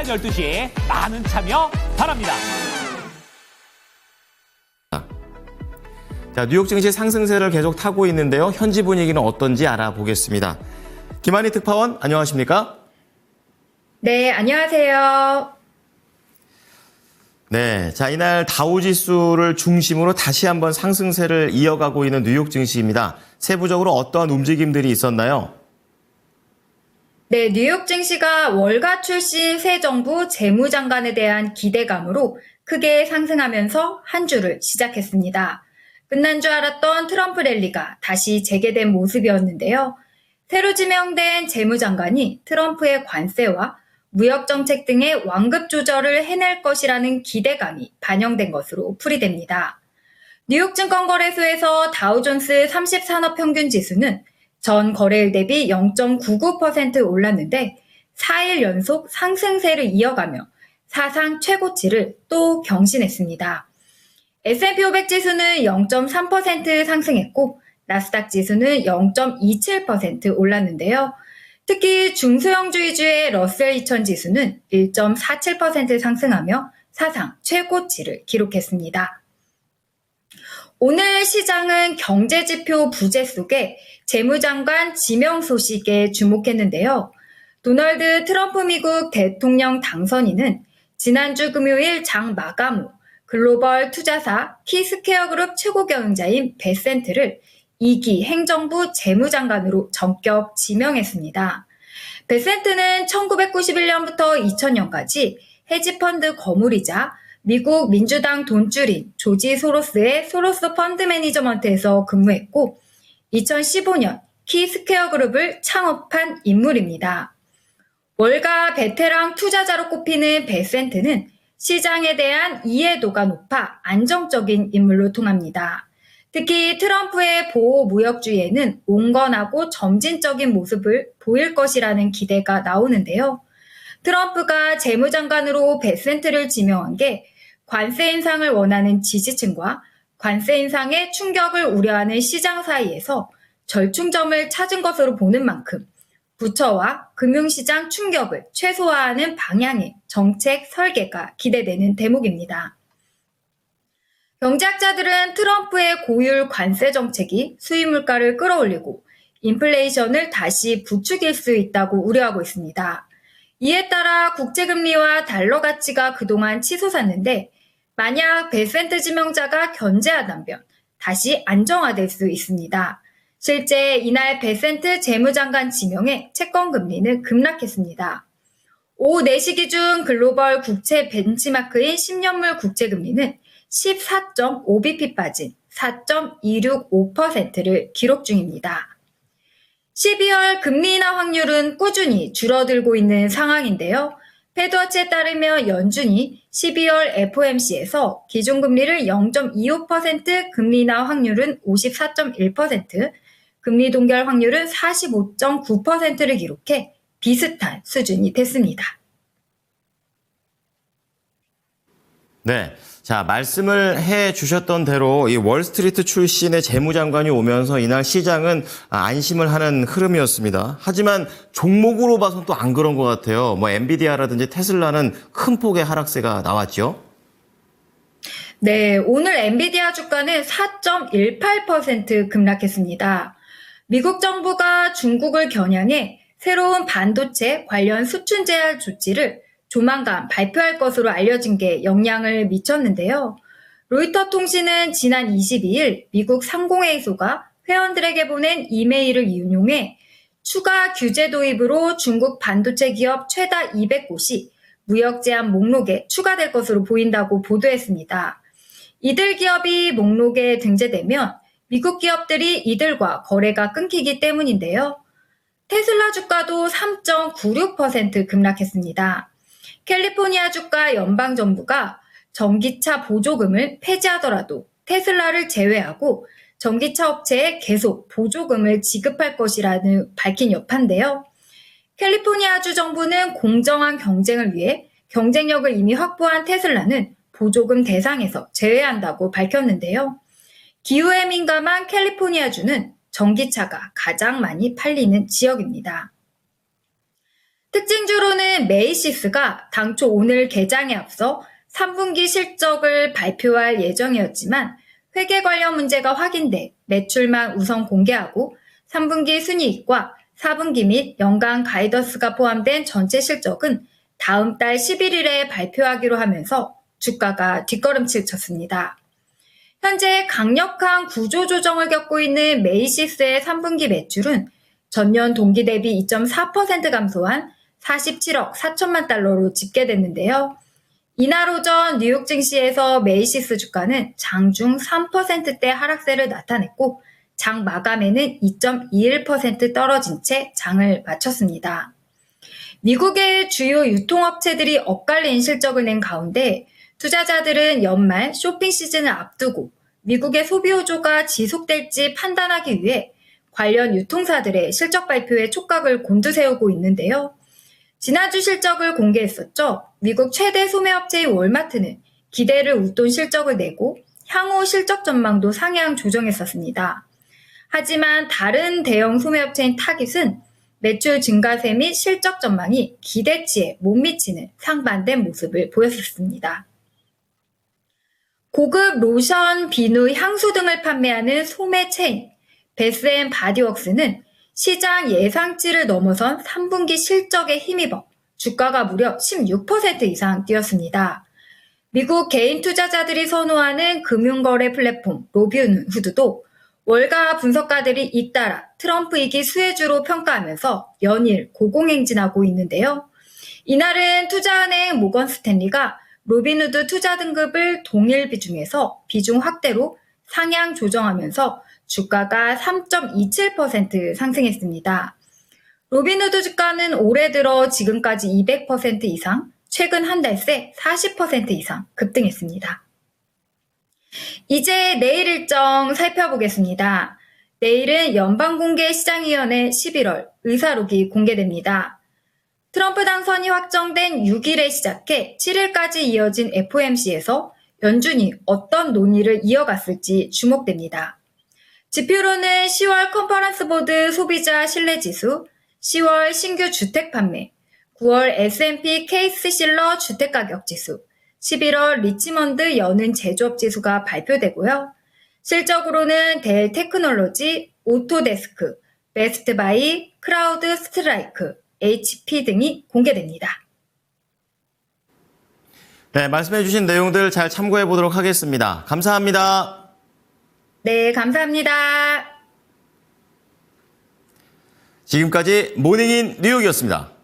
오전 12시 많은 참여 바랍니다. 자, 뉴욕 증시 상승세를 계속 타고 있는데요. 현지 분위기는 어떤지 알아보겠습니다. 김한희 특파원, 안녕하십니까? 네, 안녕하세요. 네, 자, 이날 다우지수를 중심으로 다시 한번 상승세를 이어가고 있는 뉴욕 증시입니다. 세부적으로 어떠한 움직임들이 있었나요? 네, 뉴욕 증시가 월가 출신 새 정부 재무장관에 대한 기대감으로 크게 상승하면서 한 주를 시작했습니다. 끝난 줄 알았던 트럼프 랠리가 다시 재개된 모습이었는데요. 새로 지명된 재무장관이 트럼프의 관세와 무역정책 등의 완급 조절을 해낼 것이라는 기대감이 반영된 것으로 풀이됩니다. 뉴욕 증권거래소에서 다우존스 30산업평균지수는 전 거래일 대비 0.99% 올랐는데 4일 연속 상승세를 이어가며 사상 최고치를 또 경신했습니다. S&P 500 지수는 0.3% 상승했고 나스닥 지수는 0.27% 올랐는데요. 특히 중소형주의주의 러셀 2000 지수는 1.47% 상승하며 사상 최고치를 기록했습니다. 오늘 시장은 경제지표 부재 속에 재무장관 지명 소식에 주목했는데요. 도널드 트럼프 미국 대통령 당선인은 지난주 금요일 장 마감 후 글로벌 투자사 키스퀘어그룹 최고 경영자인 베센트를 2기 행정부 재무장관으로 전격 지명했습니다. 베센트는 1991년부터 2000년까지 헤지펀드 거물이자 미국 민주당 돈줄인 조지 소로스의 소로스 펀드 매니저먼트에서 근무했고 2015년 키스퀘어 그룹을 창업한 인물입니다. 월가 베테랑 투자자로 꼽히는 베센트는 시장에 대한 이해도가 높아 안정적인 인물로 통합니다. 특히 트럼프의 보호무역주의에는 온건하고 점진적인 모습을 보일 것이라는 기대가 나오는데요. 트럼프가 재무장관으로 베센트를 지명한 게 관세 인상을 원하는 지지층과 관세 인상의 충격을 우려하는 시장 사이에서 절충점을 찾은 것으로 보는 만큼 부처와 금융시장 충격을 최소화하는 방향의 정책 설계가 기대되는 대목입니다. 경제학자들은 트럼프의 고율 관세 정책이 수입 물가를 끌어올리고 인플레이션을 다시 부추길 수 있다고 우려하고 있습니다. 이에 따라 국제금리와 달러 가치가 그동안 치솟았는데 만약 베센트 지명자가 견제하다면 다시 안정화될 수 있습니다. 실제 이날 베센트 재무장관 지명에 채권금리는 급락했습니다. 오후 4시 기준 글로벌 국채 벤치마크인 10년물 국채금리는 14.5bp 빠진 4.265%를 기록 중입니다. 12월 금리 인하 확률은 꾸준히 줄어들고 있는 상황인데요. 패드워치에 따르면 연준이 12월 FOMC에서 기준금리를 0.25%, 금리 인하 확률은 54.1%, 금리 동결 확률은 45.9%를 기록해 비슷한 수준이 됐습니다. 네. 자, 말씀을 해 주셨던 대로 이 월스트리트 출신의 재무장관이 오면서 이날 시장은 안심을 하는 흐름이었습니다. 하지만 종목으로 봐서는 또 안 그런 것 같아요. 뭐 엔비디아라든지 테슬라는 큰 폭의 하락세가 나왔죠. 네, 오늘 엔비디아 주가는 4.18% 급락했습니다. 미국 정부가 중국을 겨냥해 새로운 반도체 관련 수출 제한 조치를 조만간 발표할 것으로 알려진 게 영향을 미쳤는데요. 로이터 통신은 지난 22일 미국 상공회의소가 회원들에게 보낸 이메일을 인용해 추가 규제 도입으로 중국 반도체 기업 최다 200곳이 무역 제한 목록에 추가될 것으로 보인다고 보도했습니다. 이들 기업이 목록에 등재되면 미국 기업들이 이들과 거래가 끊기기 때문인데요. 테슬라 주가도 3.96% 급락했습니다. 캘리포니아 주가 연방정부가 전기차 보조금을 폐지하더라도 테슬라를 제외하고 전기차 업체에 계속 보조금을 지급할 것이라는 밝힌 여파인데요. 캘리포니아주 정부는 공정한 경쟁을 위해 경쟁력을 이미 확보한 테슬라는 보조금 대상에서 제외한다고 밝혔는데요. 기후에 민감한 캘리포니아주는 전기차가 가장 많이 팔리는 지역입니다. 특징주로는 메이시스가 당초 오늘 개장에 앞서 3분기 실적을 발표할 예정이었지만 회계 관련 문제가 확인돼 매출만 우선 공개하고 3분기 순이익과 4분기 및 연간 가이던스가 포함된 전체 실적은 다음 달 11일에 발표하기로 하면서 주가가 뒷걸음질 쳤습니다. 현재 강력한 구조조정을 겪고 있는 메이시스의 3분기 매출은 전년 동기 대비 2.4% 감소한 47억 4천만 달러로 집계됐는데요. 이날 오전 뉴욕 증시에서 메이시스 주가는 장중 3%대 하락세를 나타냈고 장 마감에는 2.21% 떨어진 채 장을 마쳤습니다. 미국의 주요 유통업체들이 엇갈린 실적을 낸 가운데 투자자들은 연말 쇼핑 시즌을 앞두고 미국의 소비 호조가 지속될지 판단하기 위해 관련 유통사들의 실적 발표에 촉각을 곤두세우고 있는데요. 지난주 실적을 공개했었죠. 미국 최대 소매업체인 월마트는 기대를 웃돈 실적을 내고 향후 실적 전망도 상향 조정했었습니다. 하지만 다른 대형 소매업체인 타깃은 매출 증가세 및 실적 전망이 기대치에 못 미치는 상반된 모습을 보였었습니다. 고급 로션, 비누, 향수 등을 판매하는 소매 체인 베스앤바디웍스는 시장 예상치를 넘어선 3분기 실적에 힘입어 주가가 무려 16% 이상 뛰었습니다. 미국 개인 투자자들이 선호하는 금융거래 플랫폼 로빈후드도 월가 분석가들이 잇따라 트럼프 이기 수혜주로 평가하면서 연일 고공행진하고 있는데요. 이날은 투자은행 모건 스탠리가 로빈후드 투자 등급을 동일 비중에서 비중 확대로 상향 조정하면서 주가가 3.27% 상승했습니다. 로빈후드 주가는 올해 들어 지금까지 200% 이상, 최근 한 달 새 40% 이상 급등했습니다. 이제 내일 일정 살펴보겠습니다. 내일은 연방공개시장위원회 11월 의사록이 공개됩니다. 트럼프 당선이 확정된 6일에 시작해 7일까지 이어진 FOMC에서 연준이 어떤 논의를 이어갔을지 주목됩니다. 지표로는 10월 컨퍼런스 보드 소비자 신뢰지수, 10월 신규 주택 판매, 9월 S&P 케이스실러 주택가격지수, 11월 리치먼드 여는 제조업 지수가 발표되고요. 실적으로는 델 테크놀로지, 오토데스크, 베스트바이, 크라우드 스트라이크, HP 등이 공개됩니다. 네, 말씀해 주신 내용들 잘 참고해 보도록 하겠습니다. 감사합니다. 네, 감사합니다. 지금까지 모닝인 뉴욕이었습니다.